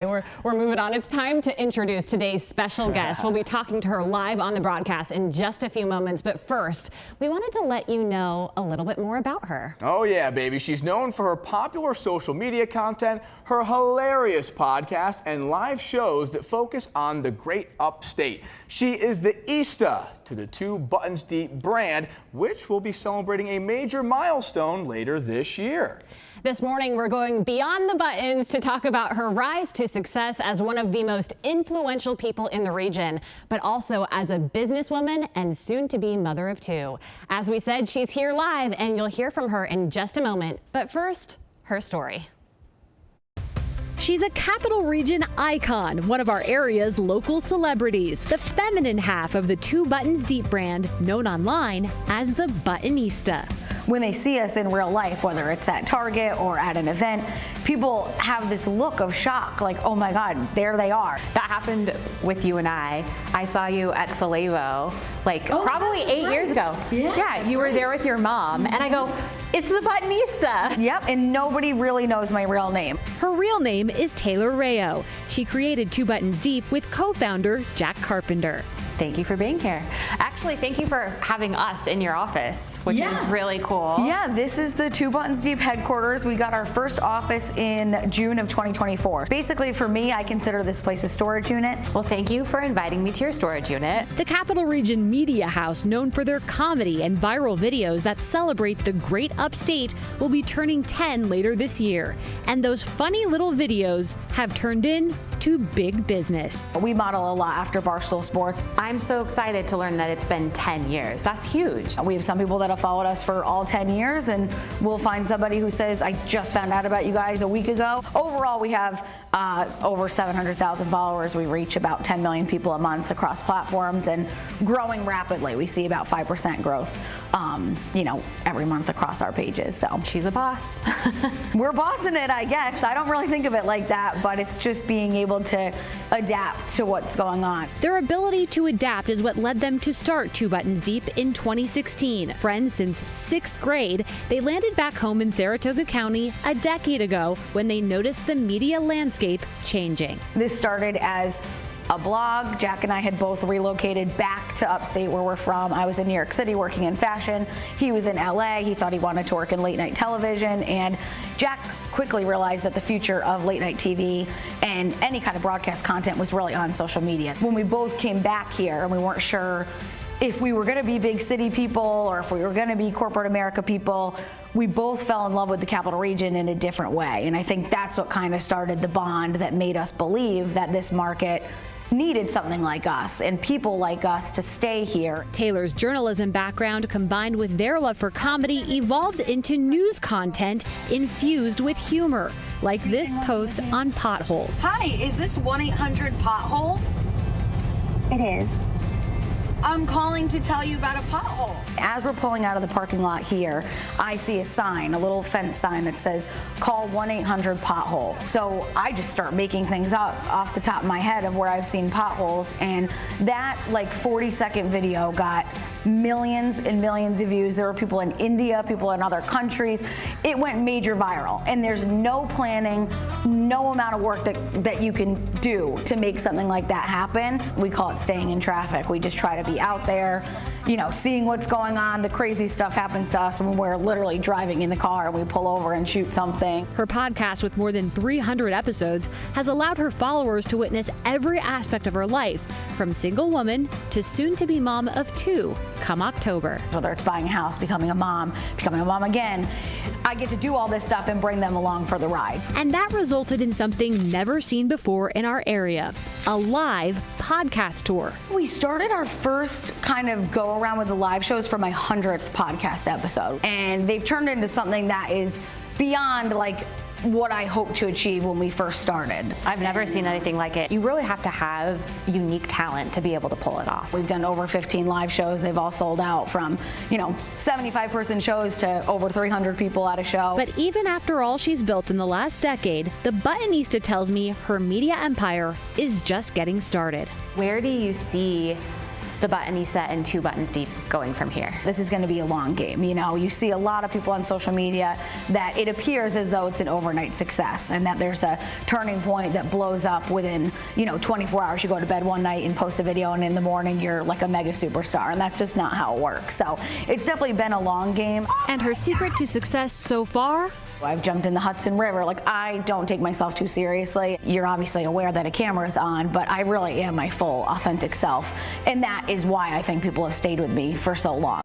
We're moving on. It's time to introduce today's special guest. We'll be talking to her live on the broadcast in just a few moments. But first, we wanted to let you know a little bit more about her. Oh yeah, baby. She's known for her popular social media content, her hilarious podcast, and live shows that focus on the great upstate. She is the Ista to the 2 Buttons Deep brand, which will be celebrating a major milestone later this year. This morning, we're going beyond the buttons to talk about her rise to success as one of the most influential people in the region, but also as a businesswoman and soon to be mother of 2. As we said, she's here live and you'll hear from her in just a moment. But first, her story. She's a Capital Region icon, one of our area's local celebrities, the feminine half of the 2 Buttons Deep brand, known online as the Buttonista. When they see us in real life, whether it's at Target or at an event, people have this look of shock, like, oh my God, there they are. That happened with you and I. I saw you at Salevo, probably 8 years ago. Yeah, you were there with your mom, and I go, it's the Buttonista. Yep, and nobody really knows my real name. Her real name is Taylor Rayo. She created 2 Buttons Deep with co-founder Jack Carpenter. Thank you for being here. Actually, thank you for having us in your office, which is really cool. Yeah, this is the 2 Buttons Deep headquarters. We got our first office in June of 2024. Basically, for me, I consider this place a storage unit. Well, thank you for inviting me to your storage unit. The Capital Region Media House, known for their comedy and viral videos that celebrate the great upstate, will be turning 10 later this year. And those funny little videos have turned into big business. We model a lot after Barstool Sports. I'm so excited to learn that it's been 10 years. That's huge. We have some people that have followed us for all 10 years, and we'll find somebody who says, I just found out about you guys a week ago. Overall, we have over 700,000 followers. We reach about 10 million people a month across platforms and growing rapidly. We see about 5% growth, every month across our pages. So she's a boss. We're bossing it, I guess. I don't really think of it like that, but it's just being able to adapt to what's going on. Their ability to adapt is what led them to start 2 Buttons Deep in 2016. Friends since 6th grade, they landed back home in Saratoga County a decade ago when they noticed the media landscape changing. This started as a blog. Jack and I had both relocated back to upstate where we're from. I was in New York City working in fashion. He was in LA. He thought he wanted to work in late night television, and Jack quickly realized that the future of late night TV and any kind of broadcast content was really on social media. When we both came back here and we weren't sure if we were going to be big city people or if we were going to be corporate America people, we both fell in love with the Capital Region in a different way. And I think that's what kind of started the bond that made us believe that this market needed something like us and people like us to stay here. Taylor's journalism background combined with their love for comedy evolved into news content infused with humor, like this post on potholes. Hi, is this 1-800-POTHOLE? It is. I'm calling to tell you about a pothole. As we're pulling out of the parking lot here, I see a sign, a little fence sign that says, call 1-800-POTHOLE. So I just start making things up off the top of my head of where I've seen potholes, and that 40-second video got millions and millions of views. There were people in India, people in other countries. It went major viral, and there's no planning, no amount of work that you can do to make something like that happen. We call it staying in traffic. We just try to be out there, seeing what's going on. The crazy stuff happens to us when we're literally driving in the car and we pull over and shoot something. Her podcast with more than 300 episodes has allowed her followers to witness every aspect of her life, from single woman to soon-to-be mom of 2 come October. Whether it's buying a house, becoming a mom again, I get to do all this stuff and bring them along for the ride. And that resulted in something never seen before in our area, a live podcast tour. We started our first kind of go around with the live shows for my 100th podcast episode, and they've turned into something that is beyond what I hoped to achieve when we first started. I've never seen anything like it. You really have to have unique talent to be able to pull it off. We've done over 15 live shows. They've all sold out, from 75-person shows to over 300 people at a show. But even after all she's built in the last decade, the Buttonista tells me her media empire is just getting started. Where do you see the Buttonista and 2 buttons deep going from here. This is going to be a long game. You know, you see a lot of people on social media that it appears as though it's an overnight success and that there's a turning point that blows up within, 24 hours. You go to bed one night and post a video, and in the morning you're like a mega superstar, and that's just not how it works. So it's definitely been a long game. And her secret to success so far? I've jumped in the Hudson River. Like, I don't take myself too seriously. You're obviously aware that a camera's on, but I really am my full, authentic self. And that is why I think people have stayed with me for so long.